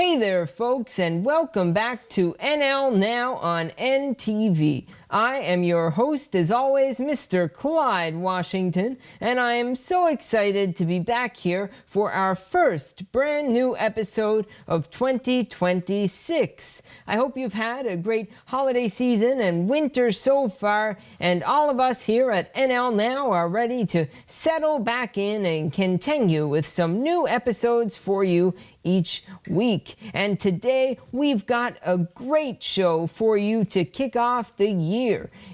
Hey there, folks, and welcome back to NL Now on NTV. I am your host, as always, Mr. Clyde Washington, and I am so excited to be back here for our first brand new episode of 2026. I hope you've had a great holiday season and winter so far, and all of us here at NL Now are ready to settle back in and continue with some new episodes for you each week. And today we've got a great show for you to kick off the year.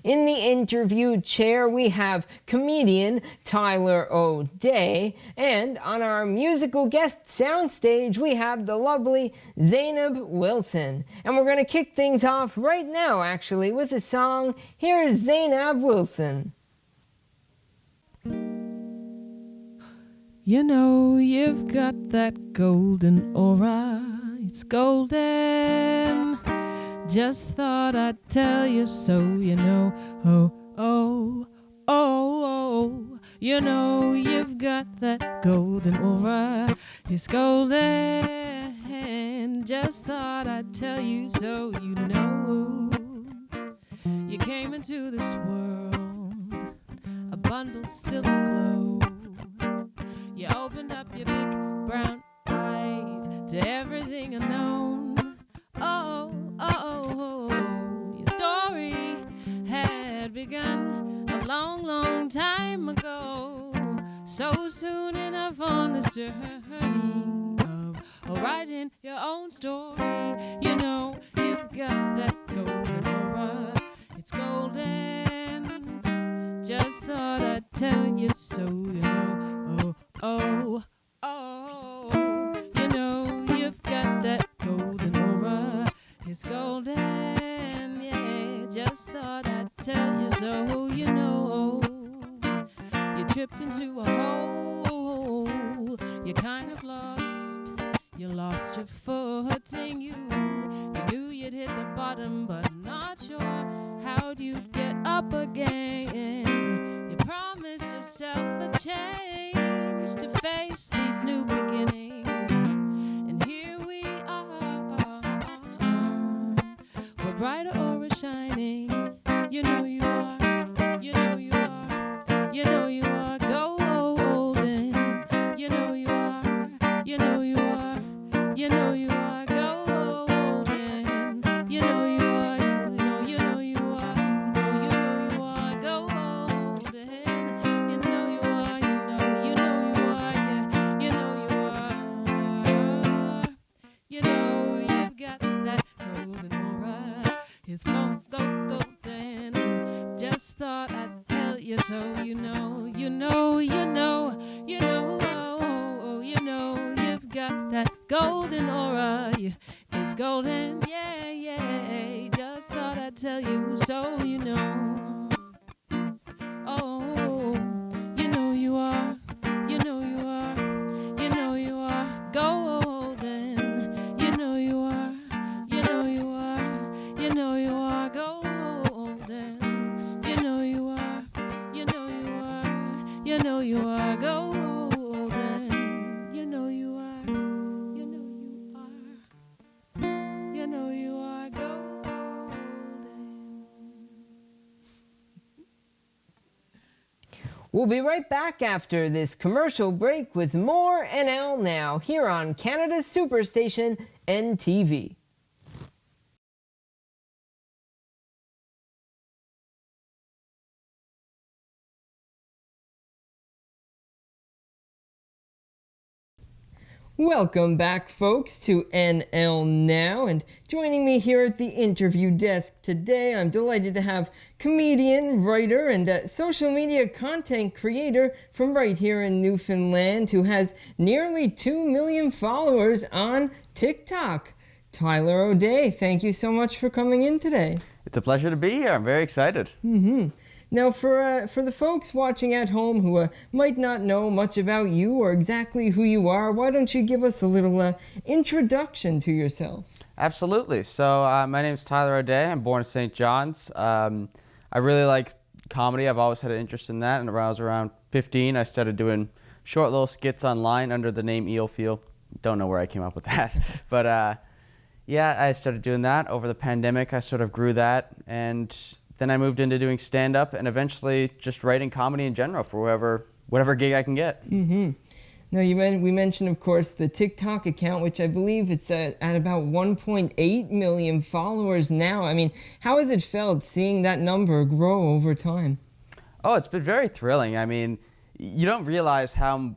In the interview chair we have comedian Tyler O'Day, and on our musical guest soundstage we have the lovely Zaynab Wilson. And we're going to kick things off right now actually with a song. Here's Zaynab Wilson. You know you've got that golden aura, it's golden. Just thought I'd tell you so, you know. Oh, you know you've got that golden aura, it's golden. Just thought I'd tell you so, you know. You came into this world, a bundle still aglow. You opened up your big brown eyes to everything unknown. Oh, your story had begun a long, long time ago. So soon enough on this journey of writing your own story. You know, you've got that golden aura, it's golden. Just thought I'd tell you so, you know. Oh, you know you've got that golden aura, it's golden, yeah, just thought I'd tell you so, you know. You tripped into a hole, you kind of lost, you lost your footing, you knew you'd hit the bottom, but not sure how'd you get up again. You promised yourself a change to face these new beginnings, and here we are. We're brighter or we're shining. You know you are. You know you are. You know you are golden. You know you are. You know you are. You know you are golden. You know you are. You know you are. You know you are golden. You know you are. You know you are. You know you are. You know you've got that golden aura. It's from golden. Just thought I'd tell you so. You know you've got that golden aura. It's golden, yeah. Just thought I'd tell you so. You know. Oh, you know you are. You know you are. You know you are golden. You know you are. You know you are. You know you are golden. You know you are. You know you are. You know you are golden. You know you are. You know you are. You know you are golden. We'll be right back after this commercial break with more NL Now here on Canada's Superstation, NTV. Welcome back, folks, to NL Now, and joining me here at the interview desk today, I'm delighted to have comedian, writer, and social media content creator from right here in Newfoundland who has nearly 2 million followers on TikTok. Tyler O'Day, thank you so much for coming in today. It's a pleasure to be here. I'm very excited. Now, for the folks watching at home who might not know much about you or exactly who you are, why don't you give us a little introduction to yourself? Absolutely. So my name is Tyler O'Day. I'm born in St. John's. I really like comedy. I've always had an interest in that. And when I was around 15, I started doing short little skits online under the name Eelfield don't know where I came up with that. But yeah, I started doing that. Over the pandemic, I sort of grew that. And then I moved into doing stand-up and eventually just writing comedy in general for whatever gig I can get. Mm-hmm. Now, we mentioned, of course, the TikTok account, which I believe it's at about 1.8 million followers now. I mean, how has it felt seeing that number grow over time? Oh, it's been very thrilling. I mean, you don't realize how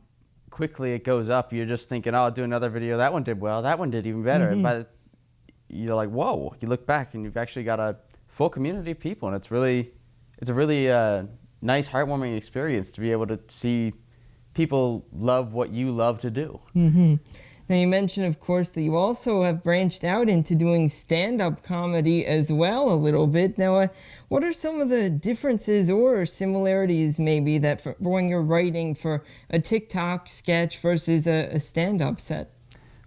quickly it goes up. You're just thinking, oh, I'll do another video. That one did well. That one did even better. Mm-hmm. And you're like, whoa. You look back and you've actually got a full community of people. And it's a really nice, heartwarming experience to be able to see people love what you love to do. Mm-hmm. Now, you mentioned, of course, that you also have branched out into doing stand-up comedy as well a little bit. Now, what are some of the differences or similarities maybe that for when you're writing for a TikTok sketch versus a stand-up set?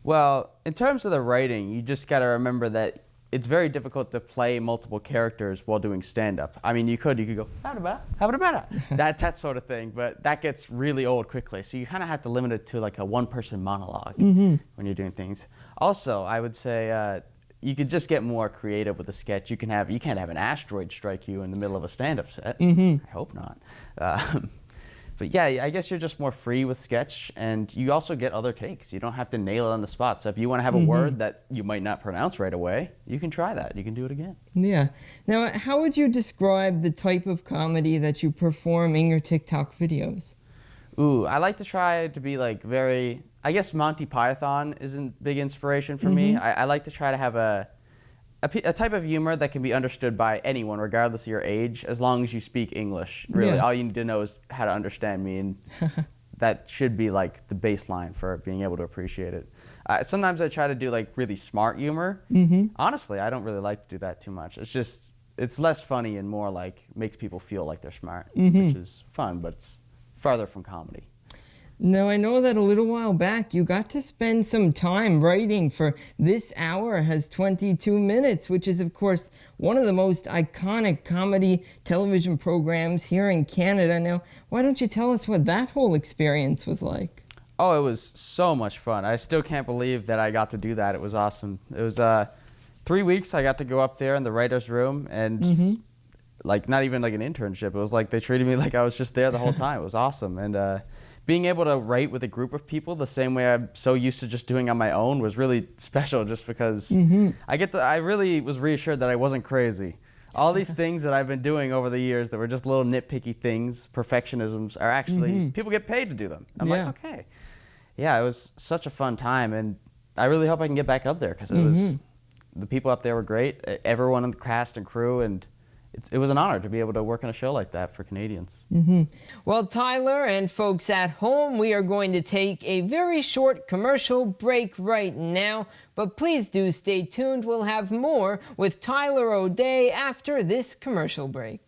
Well, in terms of the writing, you just got to remember that it's very difficult to play multiple characters while doing stand-up. I mean, you could go, that sort of thing, but that gets really old quickly. So you kind of have to limit it to like a one-person monologue when you're doing things. Also, I would say you could just get more creative with a sketch. You can't have an asteroid strike you in the middle of a stand-up set. I hope not. But yeah, I guess you're just more free with sketch, and you also get other takes. You don't have to nail it on the spot. So if you want to have a word that you might not pronounce right away, you can try that. You can do it again. Yeah. Now, how would you describe the type of comedy that you perform in your TikTok videos? Ooh, I like to try to be like very, I guess Monty Python is a big inspiration for me. I like to try to have a type of humor that can be understood by anyone, regardless of your age, as long as you speak English. Really, all you need to know is how to understand me, and that should be like the baseline for being able to appreciate it. Sometimes I try to do like really smart humor. Honestly, I don't really like to do that too much. It's less funny and more like makes people feel like they're smart, which is fun, but it's farther from comedy. Now, I know that a little while back you got to spend some time writing for This Hour Has 22 Minutes, which is, of course, one of the most iconic comedy television programs here in Canada. Now, why don't you tell us what that whole experience was like? Oh, it was so much fun. I still can't believe that I got to do that. It was awesome. It was 3 weeks I got to go up there in the writer's room and like not even like an internship. It was like they treated me like I was just there the whole time. It was awesome. And being able to write with a group of people the same way I'm so used to just doing on my own was really special, just because I really was reassured that I wasn't crazy. All these things that I've been doing over the years that were just little nitpicky things, perfectionisms, are actually, people get paid to do them. I'm like, okay. Yeah, it was such a fun time, and I really hope I can get back up there, because the people up there were great, everyone in the cast and crew, and it was an honor to be able to work on a show like that for Canadians. Well, Tyler and folks at home, we are going to take a very short commercial break right now, but please do stay tuned. We'll have more with Tyler O'Day after this commercial break.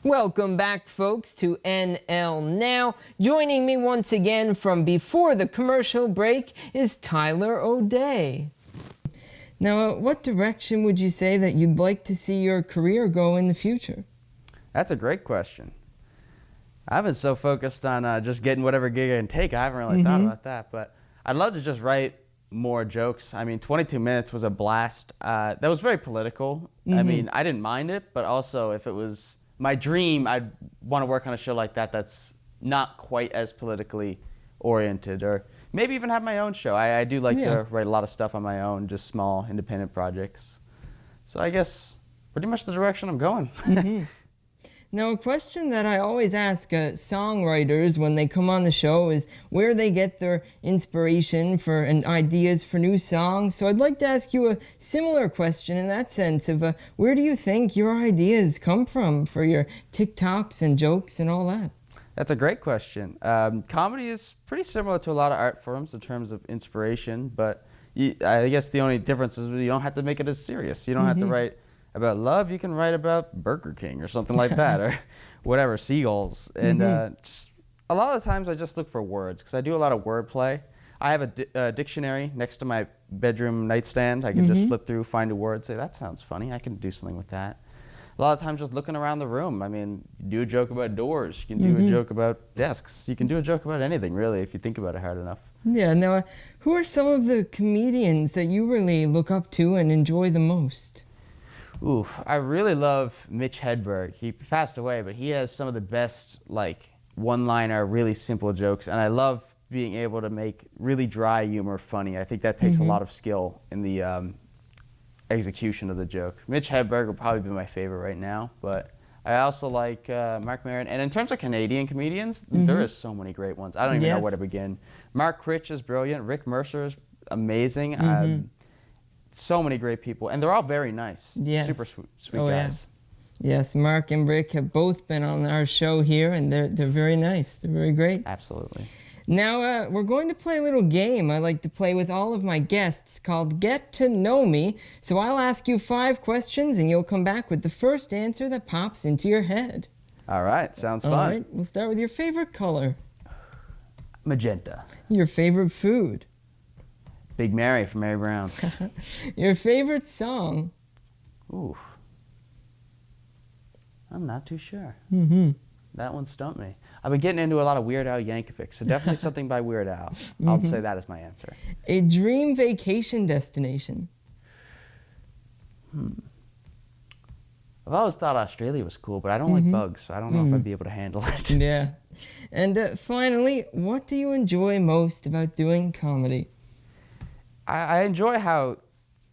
Welcome back, folks, to NL Now. Joining me once again from before the commercial break is Tyler O'Day. Now, what direction would you say that you'd like to see your career go in the future? That's a great question. I've been so focused on just getting whatever gig I can take, I haven't really thought about that, but I'd love to just write more jokes. I mean, 22 Minutes was a blast. That was very political. I mean, I didn't mind it, but also if it was my dream, I'd want to work on a show like that that's not quite as politically oriented, or maybe even have my own show. I do like to write a lot of stuff on my own, just small independent projects. So I guess pretty much the direction I'm going. Now, a question that I always ask songwriters when they come on the show is where they get their inspiration for and ideas for new songs. So I'd like to ask you a similar question in that sense of where do you think your ideas come from for your TikToks and jokes and all that? That's a great question. Comedy is pretty similar to a lot of art forms in terms of inspiration, but I guess the only difference is you don't have to make it as serious. You don't have to write about love. You can write about Burger King or something like that, or whatever, seagulls. And just a lot of the times I just look for words, because I do a lot of wordplay. I have a dictionary next to my bedroom nightstand. I can just flip through, find a word, say, that sounds funny. I can do something with that. A lot of times just looking around the room. I mean, you do a joke about doors. You can do a joke about desks. You can do a joke about anything, really, if you think about it hard enough. Yeah. Now, who are some of the comedians that you really look up to and enjoy the most? Oof, I really love Mitch Hedberg. He passed away, but he has some of the best, like, one-liner, really simple jokes, and I love being able to make really dry humor funny. I think that takes a lot of skill in the execution of the joke. Mitch Hedberg would probably be my favorite right now, but I also like Mark Maron. And in terms of Canadian comedians, there is so many great ones. I don't even know where to begin. Mark Critch is brilliant. Rick Mercer is amazing. So many great people, and they're all very nice. Yes. Super sweet guys. Yeah. Yes, Mark and Rick have both been on our show here, and they're very nice. They're very great. Absolutely. Now, we're going to play a little game I like to play with all of my guests called Get to Know Me. So I'll ask you 5 questions, and you'll come back with the first answer that pops into your head. All right, sounds fun. All right, we'll start with your favorite color. Magenta. Your favorite food. Big Mary from Mary Brown's. Your favorite song. Ooh. I'm not too sure. That one stumped me. I've been getting into a lot of Weird Al Yankovic, so definitely something by Weird Al. I'll say that as my answer. A dream vacation destination. I've always thought Australia was cool, but I don't like bugs, so I don't know if I'd be able to handle it. Yeah. And finally, what do you enjoy most about doing comedy? I enjoy how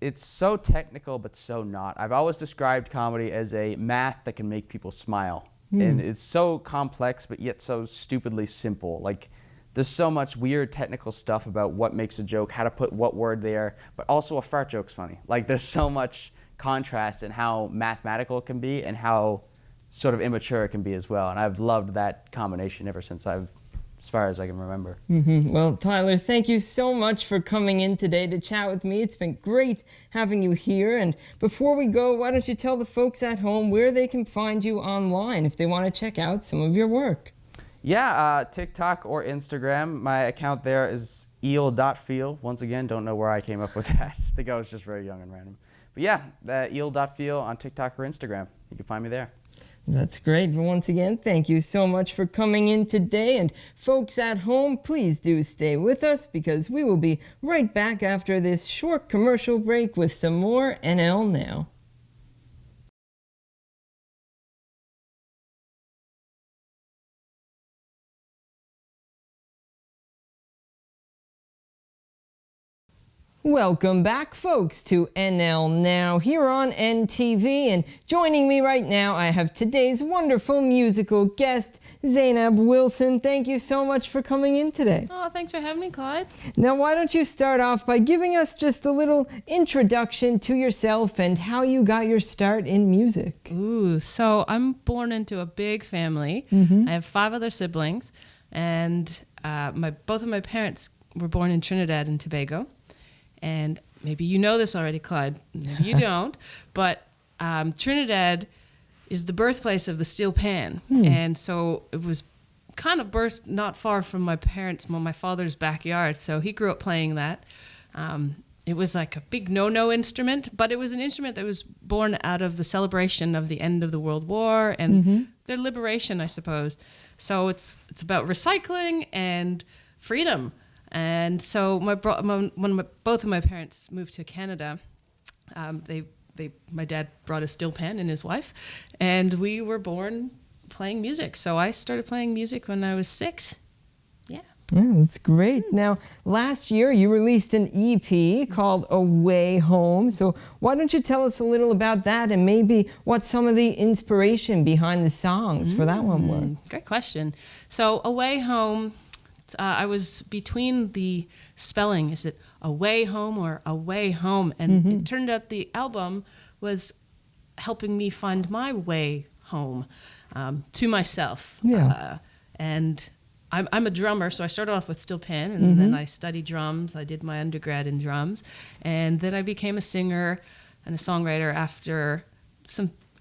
it's so technical but so not. I've always described comedy as a math that can make people smile. And it's so complex but yet so stupidly simple. Like, there's so much weird technical stuff about what makes a joke, how to put what word there, but also a fart joke's funny. Like, there's so much contrast in how mathematical it can be and how sort of immature it can be as well. And I've loved that combination ever since as far as I can remember. Well, Tyler, thank you so much for coming in today to chat with me. It's been great having you here. And before we go, why don't you tell the folks at home where they can find you online if they want to check out some of your work? Yeah, TikTok or Instagram. My account there is eel.feel. Once again, don't know where I came up with that. I think I was just very young and random. But yeah, eel.feel on TikTok or Instagram. You can find me there. That's great. But once again, thank you so much for coming in today. And folks at home, please do stay with us because we will be right back after this short commercial break with some more NL Now. Welcome back, folks, to NL Now here on NTV. And joining me right now, I have today's wonderful musical guest, Zaynab Wilson. Thank you so much for coming in today. Oh, thanks for having me, Clyde. Now, why don't you start off by giving us just a little introduction to yourself and how you got your start in music? Ooh, so I'm born into a big family. I have 5 other siblings, and both of my parents were born in Trinidad and Tobago. And maybe you know this already, Clyde. Maybe you don't. But Trinidad is the birthplace of the steel pan. And so it was kind of birthed not far from my father's backyard. So he grew up playing that. It was like a big no-no instrument, but it was an instrument that was born out of the celebration of the end of the World War and their liberation, I suppose. So it's about recycling and freedom. And so both of my parents moved to Canada. My dad brought a steel pan and his wife, and we were born playing music. So I started playing music when I was 6. Yeah. Yeah, that's great. Now, last year you released an EP called Away Home. So why don't you tell us a little about that and maybe what some of the inspiration behind the songs for that one were? Great question. So Away Home, I was between the spelling, is it away home or away home? And it turned out the album was helping me find my way home to myself. Yeah. And I'm a drummer, so I started off with steel pan, and then I studied drums. I did my undergrad in drums, and then I became a singer and a songwriter after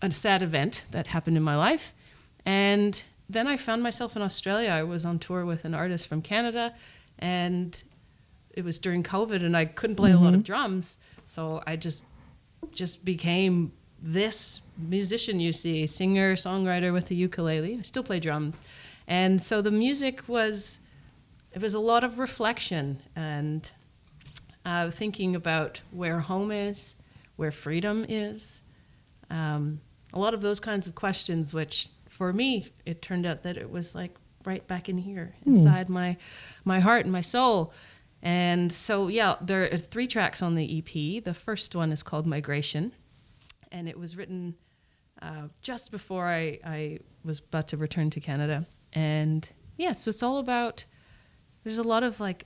a sad event that happened in my life. And then I found myself in Australia. I was on tour with an artist from Canada, and it was during COVID and I couldn't play a lot of drums. So I just became this musician you see, singer, songwriter with a ukulele. I still play drums. And so the music was a lot of reflection and thinking about where home is, where freedom is. A lot of those kinds of questions, which for me, it turned out that it was like right back in here, inside my heart and my soul. And so, yeah, there are 3 tracks on the EP. The first one is called Migration, and it was written just before I was about to return to Canada. And yeah, so it's all about, there's a lot of like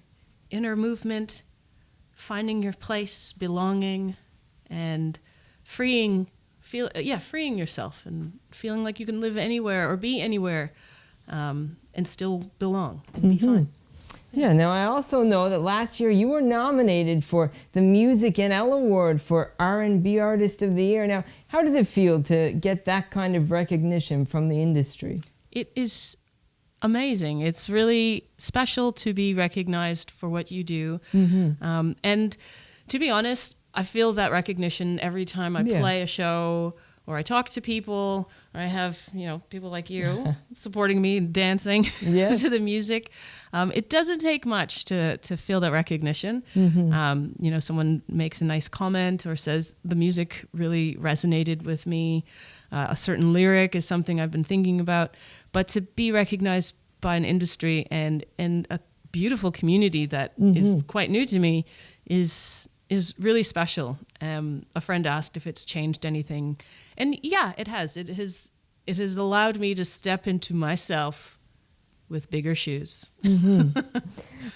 inner movement, finding your place, belonging, and freeing yourself and feeling like you can live anywhere or be anywhere and still belong and be fun. Yeah, now I also know that last year you were nominated for the Music NL Award for R&B Artist of the Year. Now, how does it feel to get that kind of recognition from the industry? It is amazing. It's really special to be recognized for what you do. And to be honest, I feel that recognition every time I play a show or I talk to people, or I have, people like you supporting me and dancing to the music. It doesn't take much to feel that recognition. Someone makes a nice comment or says the music really resonated with me. A certain lyric is something I've been thinking about. But to be recognized by an industry and a beautiful community that is quite new to me is really special. A friend asked if it's changed anything. And yeah, it has. It has allowed me to step into myself with bigger shoes.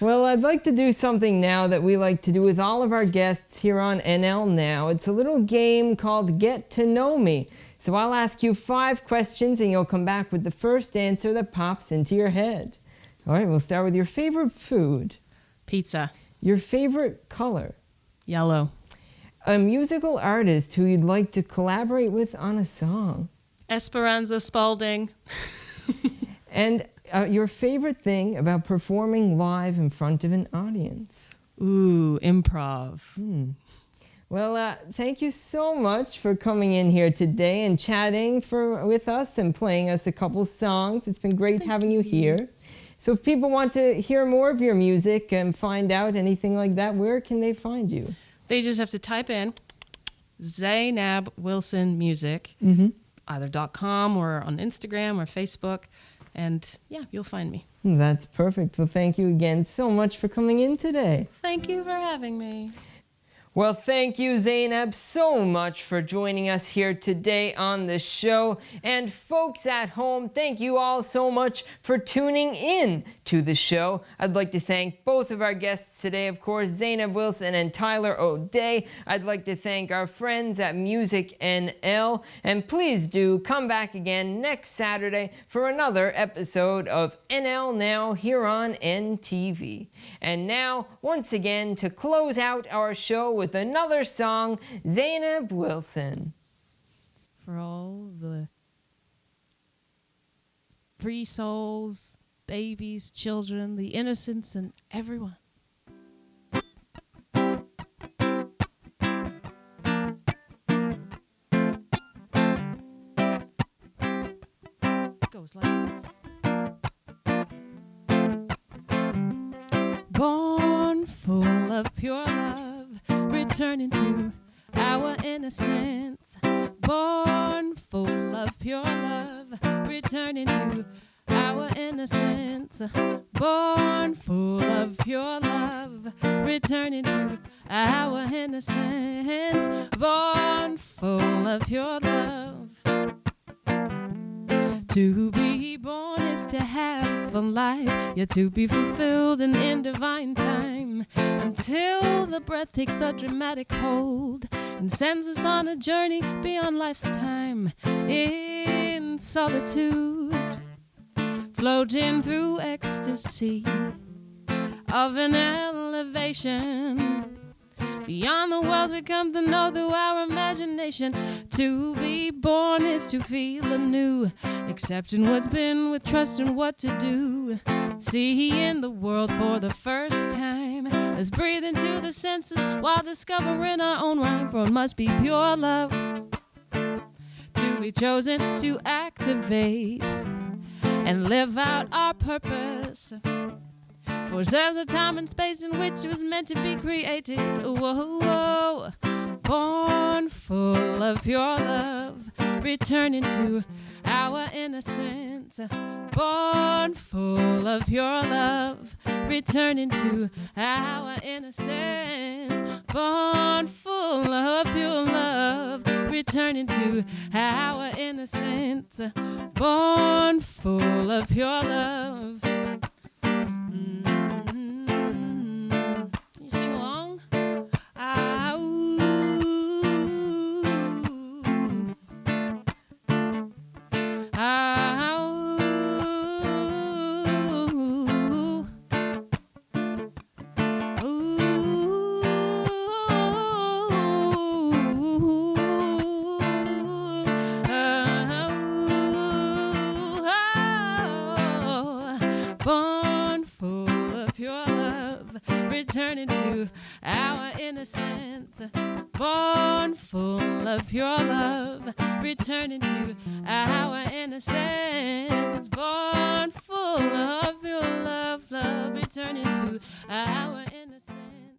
Well, I'd like to do something now that we like to do with all of our guests here on NL Now. It's a little game called Get to Know Me. So I'll ask you 5 questions and you'll come back with the first answer that pops into your head. All right, we'll start with your favorite food. Pizza. Your favorite color. Yellow. A musical artist who you'd like to collaborate with on a song. Esperanza Spalding. And your favorite thing about performing live in front of an audience. Ooh, improv. Well, thank you so much for coming in here today and chatting with us and playing us a couple songs. It's been great having you here. So if people want to hear more of your music and find out anything like that, where can they find you? They just have to type in Zaynab Wilson Music, either .com or on Instagram or Facebook, and yeah, you'll find me. That's perfect. Well, thank you again so much for coming in today. Thank you for having me. Well, thank you, Zaynab, so much for joining us here today on the show. And folks at home, thank you all so much for tuning in to the show. I'd like to thank both of our guests today, of course, Zaynab Wilson and Tyler O'Day. I'd like to thank our friends at Music NL. And please do come back again next Saturday for another episode of NL Now here on NTV. And now, once again, to close out our show with another song, Zaynab Wilson. For all the free souls, babies, children, the innocents, and everyone. It goes like this. Born full of pure love, returning to our innocence. Born full of pure love, returning to our innocence. Born full of pure love, returning to our innocence. Born full of pure love. To be born is to have a life, yet to be fulfilled and in divine time, until the breath takes a dramatic hold and sends us on a journey beyond life's time, in solitude, floating through ecstasy of an elevation. Beyond the world we come to know through our imagination. To be born is to feel anew, accepting what's been with trust and what to do. See in the world for the first time Let's breathe into the senses while discovering our own rhyme, for it must be pure love to be chosen to activate and live out our purpose. For there's a time and space in which it was meant to be created. Whoa, whoa. Born full of pure love, returning to our innocence. Born full of pure love, returning to our innocence. Born full of pure love, returning to our innocence. Born full of pure love. You sing along? Ah, ooh. Ah, ooh. Born full of pure love, returning to our innocence. Born full of pure love, returning to our innocence. Born full of pure love, love, returning to our innocence.